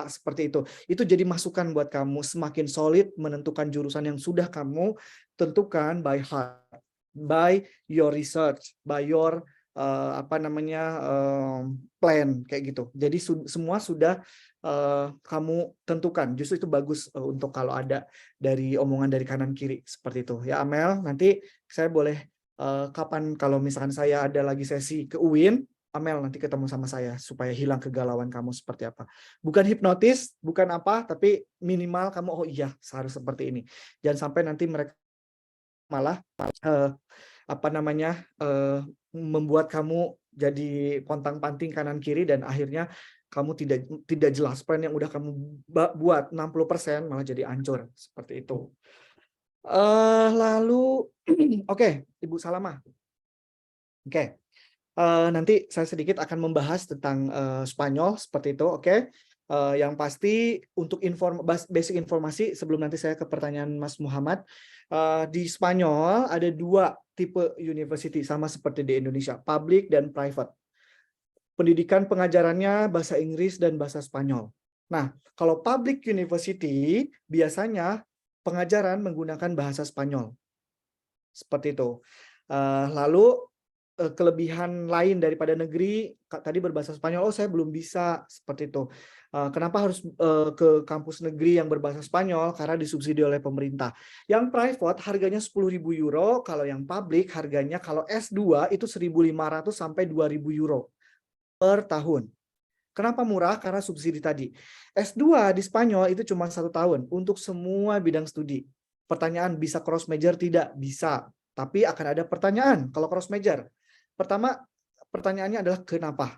seperti itu. Itu jadi masukan buat kamu semakin solid menentukan jurusan yang sudah kamu tentukan by heart, by your research, by your plan kayak gitu. Jadi semua sudah kamu tentukan. Justru itu bagus untuk kalau ada dari omongan dari kanan kiri seperti itu. Ya Amel, nanti saya boleh kapan kalau misalkan saya ada lagi sesi ke UIN, Amel nanti ketemu sama saya supaya hilang kegalauan kamu seperti apa. Bukan hipnotis, bukan apa, tapi minimal kamu oh iya harus seperti ini. Jangan sampai nanti mereka malah membuat kamu jadi pontang-panting kanan kiri dan akhirnya kamu tidak jelas plan yang udah kamu buat 60% malah jadi hancur seperti itu. Lalu oke, Ibu Salama. Oke. Nanti saya sedikit akan membahas tentang Spanyol seperti itu, oke? Yang pasti untuk basic informasi sebelum nanti saya ke pertanyaan Mas Muhammad, di Spanyol ada 2 tipe university sama seperti di Indonesia, public dan private. Pendidikan pengajarannya bahasa Inggris dan bahasa Spanyol. Nah, kalau public university biasanya pengajaran menggunakan bahasa Spanyol. Seperti itu. Lalu kelebihan lain daripada negeri tadi berbahasa Spanyol, oh saya belum bisa seperti itu. Kenapa harus ke kampus negeri yang berbahasa Spanyol? Karena disubsidi oleh pemerintah. Yang private harganya 10.000 euro, kalau yang public harganya kalau S2 itu 1.500 sampai 2.000 euro per tahun. Kenapa murah? Karena subsidi tadi. S2 di Spanyol itu cuma 1 tahun untuk semua bidang studi. Pertanyaan, bisa cross major? Tidak, bisa. Tapi akan ada pertanyaan kalau cross major. Pertama, pertanyaannya adalah kenapa?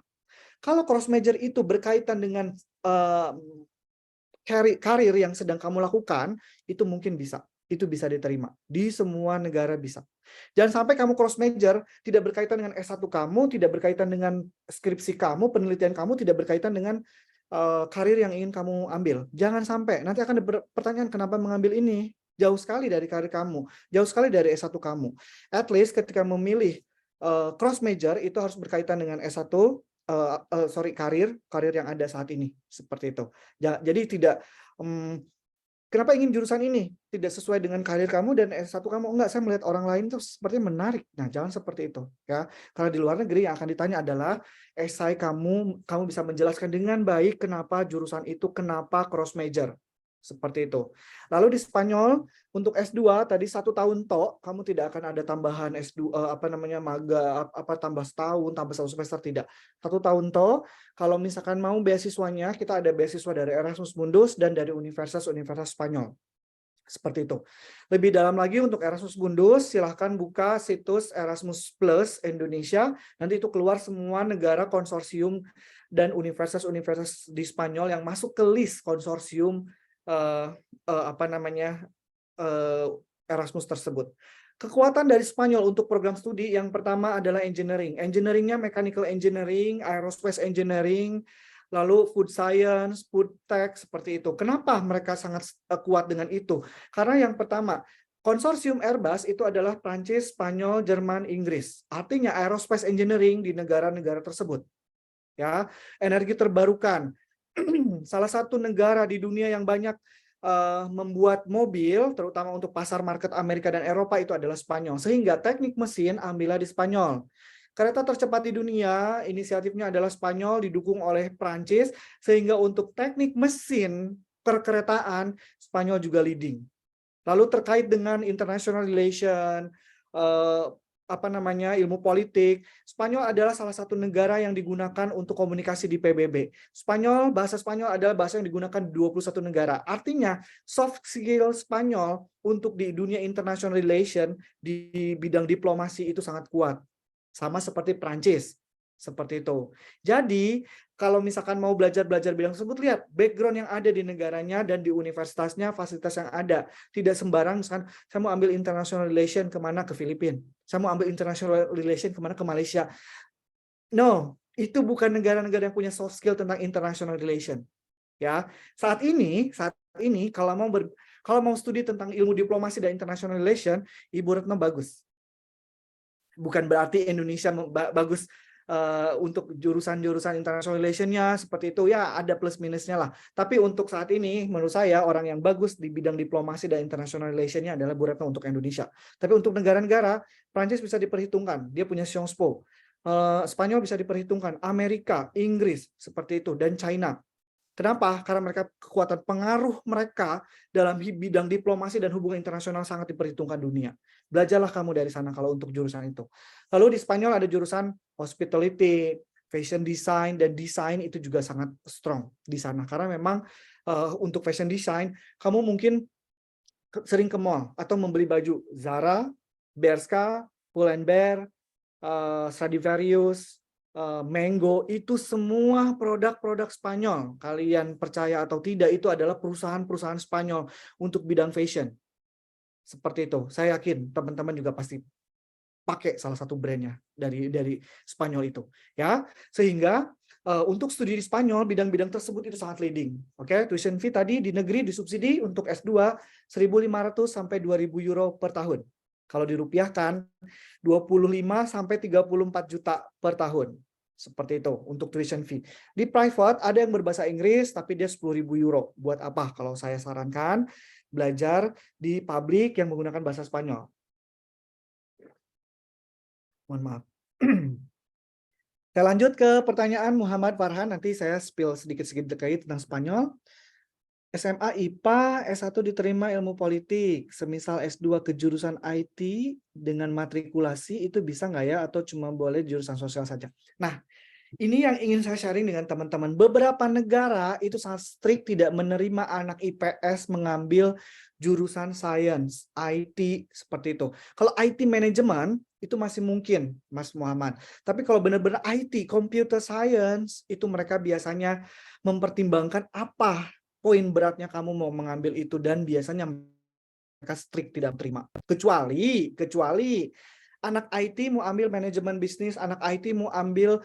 Kalau cross major itu berkaitan dengan karir yang sedang kamu lakukan, itu mungkin bisa. Itu bisa diterima. Di semua negara bisa. Jangan sampai kamu cross major, tidak berkaitan dengan S1 kamu, tidak berkaitan dengan skripsi kamu, penelitian kamu, tidak berkaitan dengan karir yang ingin kamu ambil. Jangan sampai. Nanti akan ada pertanyaan, kenapa mengambil ini? Jauh sekali dari karir kamu. Jauh sekali dari S1 kamu. At least ketika memilih cross major, itu harus berkaitan dengan S1, karir yang ada saat ini. Seperti itu. Jadi tidak... kenapa ingin jurusan ini? Tidak sesuai dengan karir kamu dan S1 kamu. Enggak, saya melihat orang lain tuh sepertinya menarik. Nah, jangan seperti itu. Ya. Kalau di luar negeri yang akan ditanya adalah, esai kamu bisa menjelaskan dengan baik kenapa jurusan itu, kenapa cross major. Seperti itu. Lalu di Spanyol, untuk S2, tadi 1 tahun tok, kamu tidak akan ada tambahan S2, tambah setahun, tambah 1 semester, tidak. 1 tahun tok, kalau misalkan mau beasiswanya, kita ada beasiswa dari Erasmus Mundus dan dari universitas-universitas Spanyol. Seperti itu. Lebih dalam lagi untuk Erasmus Mundus, silahkan buka situs Erasmus Plus Indonesia. Nanti itu keluar semua negara konsorsium dan universitas-universitas di Spanyol yang masuk ke list konsorsium Erasmus tersebut. Kekuatan dari Spanyol untuk program studi yang pertama adalah engineering. Engineeringnya mechanical engineering, aerospace engineering, lalu food science, food tech, seperti itu. Kenapa mereka sangat kuat dengan itu? Karena yang pertama, konsorsium Airbus itu adalah Prancis, Spanyol, Jerman, Inggris. Artinya aerospace engineering di negara-negara tersebut. Ya, energi terbarukan. Salah satu negara di dunia yang banyak membuat mobil, terutama untuk pasar market Amerika dan Eropa, itu adalah Spanyol. Sehingga teknik mesin ambillah di Spanyol. Kereta tercepat di dunia, inisiatifnya adalah Spanyol, didukung oleh Prancis, sehingga untuk teknik mesin perkeretaan, Spanyol juga leading. Lalu terkait dengan international relation, ilmu politik, Spanyol adalah salah satu negara yang digunakan untuk komunikasi di PBB. Bahasa Spanyol adalah bahasa yang digunakan di 21 negara. Artinya, soft skill Spanyol untuk di dunia international relation, di bidang diplomasi itu sangat kuat. Sama seperti Prancis. Seperti itu. Jadi, kalau misalkan mau belajar bidang tersebut, lihat background yang ada di negaranya dan di universitasnya, fasilitas yang ada. Tidak sembarang, misalkan saya mau ambil international relation kemana? Ke Filipina. Saya mau ambil international relation kemana? Ke Malaysia. No, itu bukan negara-negara yang punya soft skill tentang international relation. Ya, saat ini kalau mau studi tentang ilmu diplomasi dan international relation, Ibu Retno bagus. Bukan berarti Indonesia bagus untuk jurusan-jurusan international relation-nya seperti itu ya ada plus minusnya lah. Tapi untuk saat ini menurut saya orang yang bagus di bidang diplomasi dan international relation-nya adalah Bu Retno untuk Indonesia. Tapi untuk negara-negara Prancis bisa diperhitungkan, dia punya Sciences Po. Spanyol bisa diperhitungkan, Amerika, Inggris seperti itu dan China. Kenapa? Karena mereka kekuatan pengaruh mereka dalam bidang diplomasi dan hubungan internasional sangat diperhitungkan dunia. Belajarlah kamu dari sana kalau untuk jurusan itu. Lalu di Spanyol ada jurusan hospitality, fashion design, dan desain itu juga sangat strong di sana. Karena memang untuk fashion design, kamu mungkin sering ke mall atau membeli baju Zara, Bershka, Pull&Bear, Stradivarius, Mango, itu semua produk-produk Spanyol. Kalian percaya atau tidak, itu adalah perusahaan-perusahaan Spanyol untuk bidang fashion. Seperti itu. Saya yakin teman-teman juga pasti pakai salah satu brandnya dari Spanyol itu. Ya, sehingga untuk studi di Spanyol, bidang-bidang tersebut itu sangat leading. Oke, tuition fee tadi di negeri disubsidi untuk S2 1.500 sampai 2.000 euro per tahun. Kalau dirupiahkan 25 sampai 34 juta per tahun. Seperti itu untuk tuition fee. Di private ada yang berbahasa Inggris tapi dia 10.000 euro. Buat apa? Kalau saya sarankan belajar di publik yang menggunakan bahasa Spanyol. Mohon maaf. Saya lanjut ke pertanyaan Muhammad Farhan. Nanti saya spill sedikit-sedikit terkait tentang Spanyol. SMA IPA, S1 diterima ilmu politik, semisal S2 ke jurusan IT dengan matrikulasi itu bisa nggak ya atau cuma boleh jurusan sosial saja? Nah, ini yang ingin saya sharing dengan teman-teman. Beberapa negara itu sangat strict tidak menerima anak IPS mengambil jurusan science, IT seperti itu. Kalau IT manajemen itu masih mungkin, Mas Muhammad. Tapi kalau benar-benar IT, computer science, itu mereka biasanya mempertimbangkan apa poin beratnya kamu mau mengambil itu dan biasanya mereka strict tidak terima. Kecuali anak IT mau ambil manajemen bisnis, anak IT mau ambil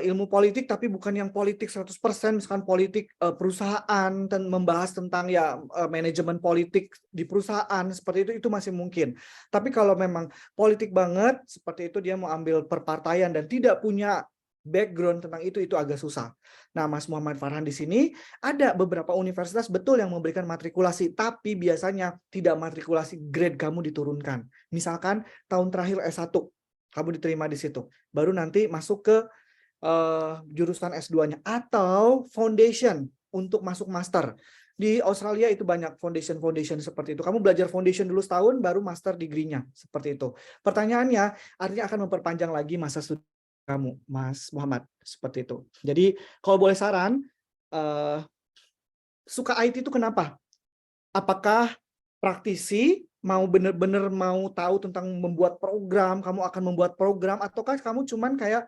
ilmu politik tapi bukan yang politik 100%, misalkan politik perusahaan dan membahas tentang ya manajemen politik di perusahaan seperti itu masih mungkin. Tapi kalau memang politik banget seperti itu dia mau ambil perpartaian dan tidak punya background tentang itu agak susah. Nah, Mas Muhammad Farhan di sini ada beberapa universitas betul yang memberikan matrikulasi, tapi biasanya tidak matrikulasi, grade kamu diturunkan. Misalkan tahun terakhir S1 kamu diterima di situ, baru nanti masuk ke jurusan S2-nya atau foundation untuk masuk master. Di Australia itu banyak foundation seperti itu. Kamu belajar foundation dulu setahun, baru master degree-nya seperti itu. Pertanyaannya, artinya akan memperpanjang lagi masa studi kamu, Mas Muhammad, seperti itu. Jadi kalau boleh saran, suka IT itu kenapa? Apakah praktisi mau benar-benar mau tahu tentang membuat program, kamu akan membuat program, ataukah kamu cuman kayak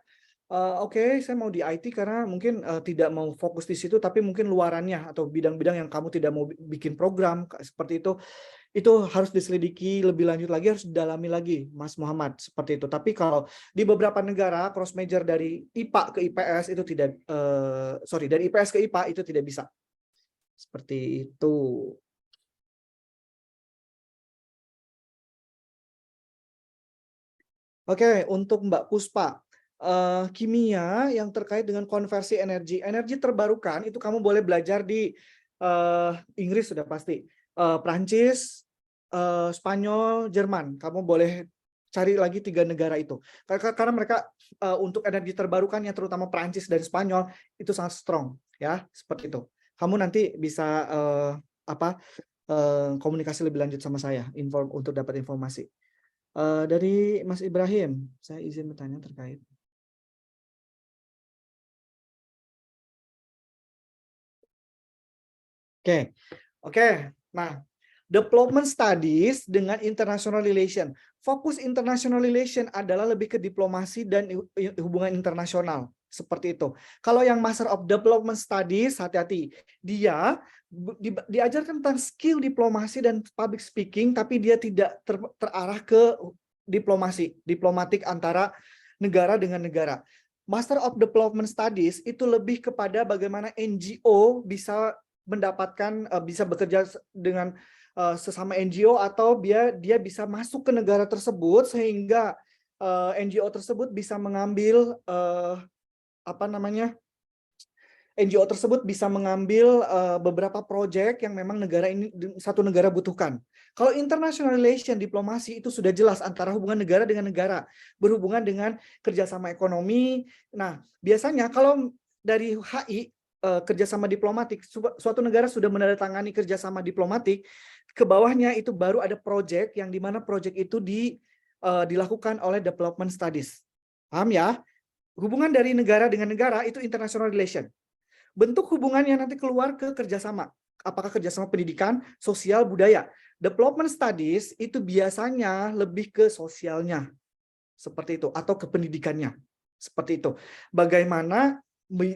oke, saya mau di IT karena mungkin tidak mau fokus di situ, tapi mungkin luarannya atau bidang-bidang yang kamu tidak mau bikin program seperti itu harus diselidiki lebih lanjut lagi, harus didalami lagi, Mas Muhammad, seperti itu. Tapi kalau di beberapa negara cross major dari IPA ke IPS itu tidak, dari IPS ke IPA itu tidak bisa, seperti itu. Oke, untuk Mbak Puspa, kimia yang terkait dengan konversi energi terbarukan itu kamu boleh belajar di Inggris sudah pasti. Prancis, Spanyol, Jerman. Kamu boleh cari lagi 3 negara itu. Karena mereka untuk energi terbarukannya terutama Prancis dan Spanyol itu sangat strong ya, seperti itu. Kamu nanti bisa komunikasi lebih lanjut sama saya untuk dapat informasi. Dari Mas Ibrahim, saya izin bertanya terkait. Oke. Nah, development studies dengan international relation. Fokus international relation adalah lebih ke diplomasi dan hubungan internasional. Seperti itu. Kalau yang Master of Development Studies, hati-hati. Dia diajarkan tentang skill diplomasi dan public speaking, tapi dia tidak terarah ke diplomatik antara negara dengan negara. Master of Development Studies itu lebih kepada bagaimana NGO bisa mendapatkan bisa bekerja dengan sesama NGO atau dia bisa masuk ke negara tersebut sehingga NGO tersebut bisa mengambil NGO tersebut bisa mengambil beberapa proyek yang memang satu negara butuhkan. Kalau international relation, diplomasi itu sudah jelas antara hubungan negara dengan negara, berhubungan dengan kerjasama ekonomi. Nah, biasanya kalau dari HI, kerjasama diplomatik, suatu negara sudah menandatangani kerjasama diplomatik, ke bawahnya itu baru ada proyek yang dimana proyek itu dilakukan oleh development studies. Paham ya? Hubungan dari negara dengan negara itu international relation. Bentuk hubungannya nanti keluar ke kerjasama. Apakah kerjasama pendidikan, sosial, budaya. Development studies itu biasanya lebih ke sosialnya. Seperti itu. Atau ke pendidikannya. Seperti itu. Bagaimana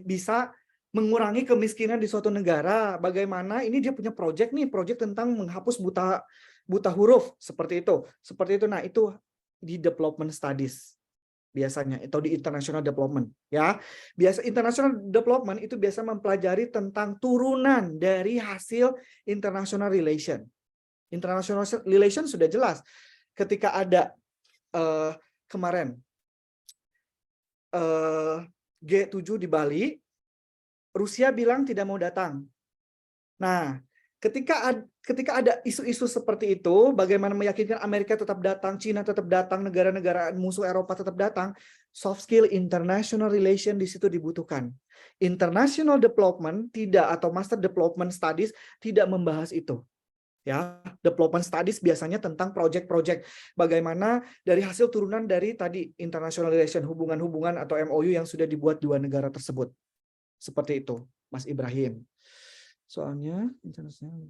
bisa mengurangi kemiskinan di suatu negara. Bagaimana ini dia punya proyek nih. Proyek tentang menghapus buta huruf. Seperti itu. Seperti itu. Nah itu di development studies. Biasanya atau di international development ya. Biasa international development itu biasa mempelajari tentang turunan dari hasil international relation. International relation sudah jelas ketika ada kemarin G7 di Bali, Rusia bilang tidak mau datang. Nah, ketika ada isu-isu seperti itu, bagaimana meyakinkan Amerika tetap datang, Cina tetap datang, negara-negara musuh Eropa tetap datang, soft skill international relation di situ dibutuhkan. International development tidak, atau master development studies tidak membahas itu. Ya, development studies biasanya tentang project-project bagaimana dari hasil turunan dari tadi international relation, hubungan-hubungan atau MOU yang sudah dibuat dua negara tersebut. Seperti itu, Mas Ibrahim. Soalnya internasional.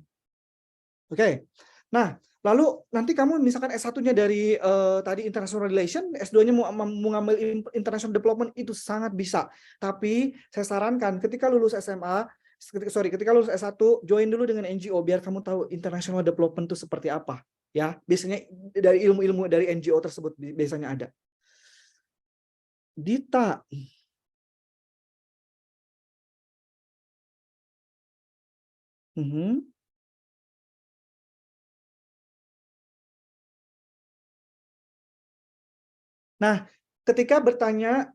Oke. Nah, lalu nanti kamu misalkan S1-nya dari tadi international relation, S2-nya mau ngambil international development itu sangat bisa. Tapi saya sarankan ketika lulus SMA, ketika lulus S1, join dulu dengan NGO biar kamu tahu international development itu seperti apa. Ya, biasanya dari ilmu-ilmu dari NGO tersebut biasanya ada. Dita. Nah, ketika bertanya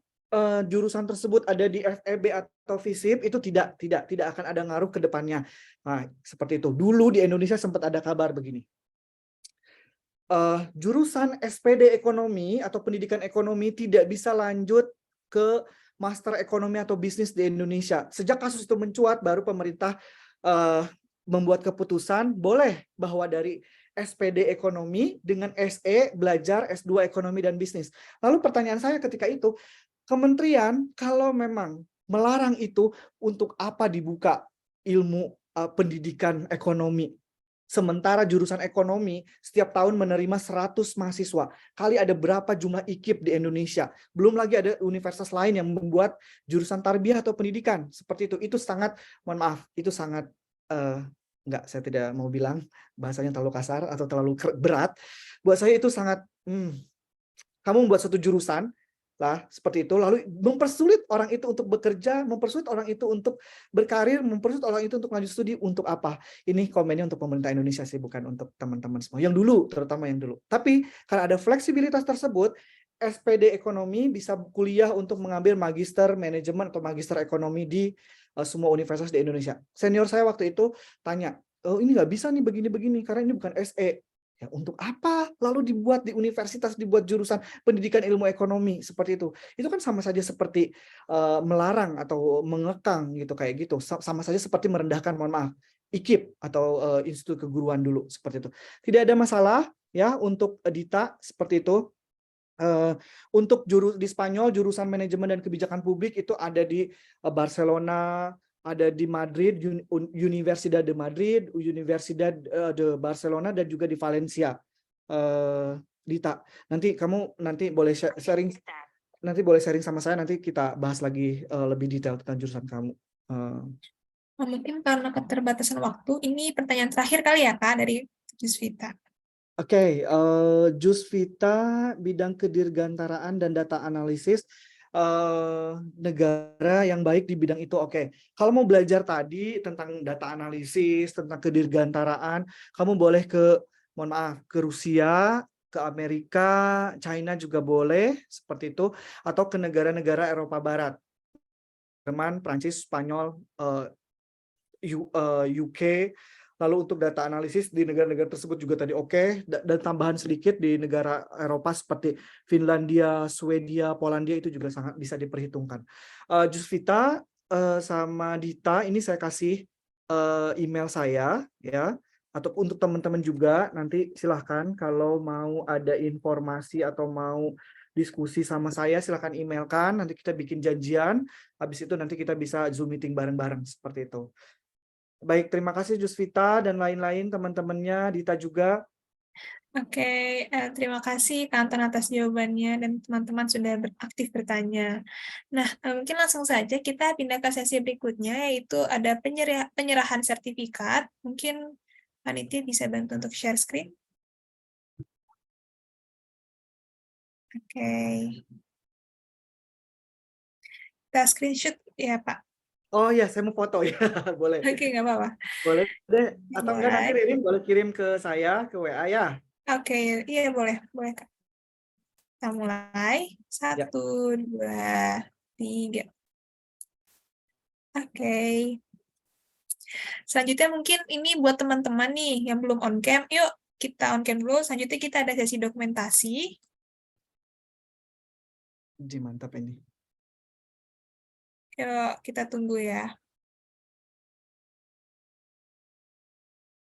jurusan tersebut ada di FEB atau FISIP itu tidak akan ada ngaruh ke depannya. Nah, seperti itu. Dulu di Indonesia sempat ada kabar begini. Jurusan SPD ekonomi atau pendidikan ekonomi tidak bisa lanjut ke master ekonomi atau bisnis di Indonesia. Sejak kasus itu mencuat, baru pemerintah membuat keputusan boleh bahwa dari SPD ekonomi dengan SE belajar S2 ekonomi dan bisnis. Lalu pertanyaan saya ketika itu, kementerian kalau memang melarang itu, untuk apa dibuka ilmu pendidikan ekonomi? Sementara jurusan ekonomi setiap tahun menerima 100 mahasiswa. Kali ada berapa jumlah IKIP di Indonesia. Belum lagi ada universitas lain yang membuat jurusan tarbiyah atau pendidikan. Seperti itu. Itu sangat, mohon maaf, itu sangat, enggak, saya tidak mau bilang bahasanya terlalu kasar atau terlalu berat. Buat saya itu sangat, kamu membuat satu jurusan, lah seperti itu, lalu mempersulit orang itu untuk bekerja, mempersulit orang itu untuk berkarir, mempersulit orang itu untuk lanjut studi. Untuk apa? Ini komennya untuk pemerintah Indonesia sih, bukan untuk teman-teman semua yang dulu, terutama yang dulu. Tapi karena ada fleksibilitas tersebut, SPD ekonomi bisa kuliah untuk mengambil magister manajemen atau magister ekonomi di semua universitas di Indonesia. Senior saya waktu itu tanya, oh ini nggak bisa nih begini-begini karena ini bukan SE. Ya, untuk apa lalu dibuat di universitas, dibuat jurusan pendidikan ilmu ekonomi seperti itu? Itu kan sama saja seperti melarang atau mengekang gitu, kayak gitu. Sama saja seperti merendahkan, mohon maaf, IKIP atau institut keguruan dulu seperti itu. Tidak ada masalah ya untuk Dita seperti itu. Untuk di Spanyol jurusan manajemen dan kebijakan publik itu ada di Barcelona, ada di Madrid, Universidad de Madrid, Universidad de Barcelona, dan juga di Valencia. Dita, nanti kamu boleh sharing, sama saya, nanti kita bahas lagi lebih detail tentang jurusan kamu. Mungkin karena keterbatasan waktu, ini pertanyaan terakhir kali ya Kak dari Jusvita. Oke, Jusvita, bidang kedirgantaraan dan data analisis. Negara yang baik di bidang itu. Oke. Kalau mau belajar tadi tentang data analisis, tentang kedirgantaraan, kamu boleh ke, mohon maaf, ke Rusia, ke Amerika, China juga boleh, seperti itu, atau ke negara-negara Eropa Barat, Jerman, Prancis, Spanyol, UK. Lalu untuk data analisis di negara-negara tersebut juga tadi oke. Dan tambahan sedikit di negara Eropa seperti Finlandia, Swedia, Polandia itu juga sangat bisa diperhitungkan. Jusvita sama Dita ini saya kasih email saya ya, atau untuk teman-teman juga nanti silahkan kalau mau ada informasi atau mau diskusi sama saya silahkan emailkan, nanti kita bikin janjian, habis itu nanti kita bisa Zoom meeting bareng-bareng seperti itu. Baik, terima kasih Jusvita dan lain-lain teman-temannya, Dita juga. Oke, terima kasih Kak Anton atas jawabannya dan teman-teman sudah aktif bertanya. Nah, mungkin langsung saja kita pindah ke sesi berikutnya, yaitu ada penyerahan sertifikat. Mungkin panitia bisa bantu untuk share screen. Oke. Kita screenshot ya, Pak. Oh ya, saya mau foto ya, boleh. Oke, nggak apa-apa. Boleh deh, atau enggak nanti Mulai. Ririn boleh kirim ke saya, ke WA ya. Oke, iya boleh, Kak. Kita mulai. Ya. 1, 2, 3. Oke. Selanjutnya mungkin ini buat teman-teman nih yang belum on cam, yuk kita on cam dulu. Selanjutnya kita ada sesi dokumentasi. Mantap ini. Yuk kita tunggu ya.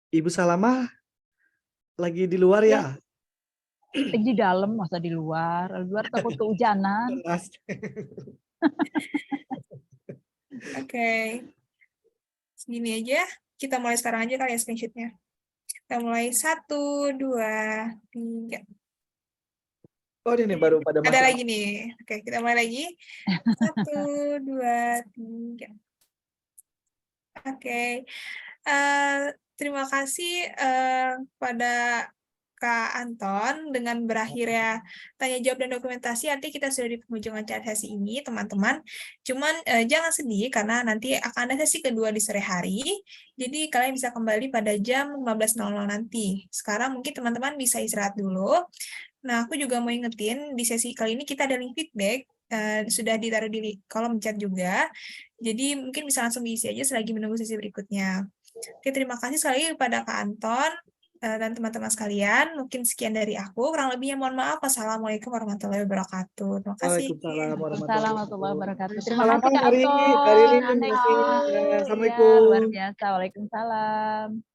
Ibu Salamah lagi di luar ya? Di dalam, masa di luar? Di luar takut kehujanan. Oke. Segini aja. Kita mulai sekarang aja kali ya screenshotnya. Kita mulai 1, 2, 3. Oh ini baru pada Ada masuk. lagi nih. Oke, kita mulai lagi. 1, 2, 3. Oke. Terima kasih pada Kak Anton. Dengan berakhirnya tanya jawab dan dokumentasi, nanti kita sudah di penghujung acara sesi ini, teman-teman. Cuman jangan sedih karena nanti akan ada sesi kedua di sore hari. Jadi kalian bisa kembali pada jam 15.00 nanti. Sekarang mungkin teman-teman bisa istirahat dulu. Nah, aku juga mau ingetin di sesi kali ini kita ada link feedback. Sudah ditaruh di kolom chat juga. Jadi mungkin bisa langsung diisi aja selagi menunggu sesi berikutnya. Oke, terima kasih sekali kepada Kak Anton dan teman-teman sekalian. Mungkin sekian dari aku. Kurang lebihnya mohon maaf. Wassalamualaikum warahmatullahi wabarakatuh. Terima kasih. Waalaikumsalam Warahmatullahi wabarakatuh. Terima Salam kasih Kak hari Anton. Ririn, Terima terima kasih. kasih. Ya, Assalamualaikum. luar biasa. Waalaikumsalam.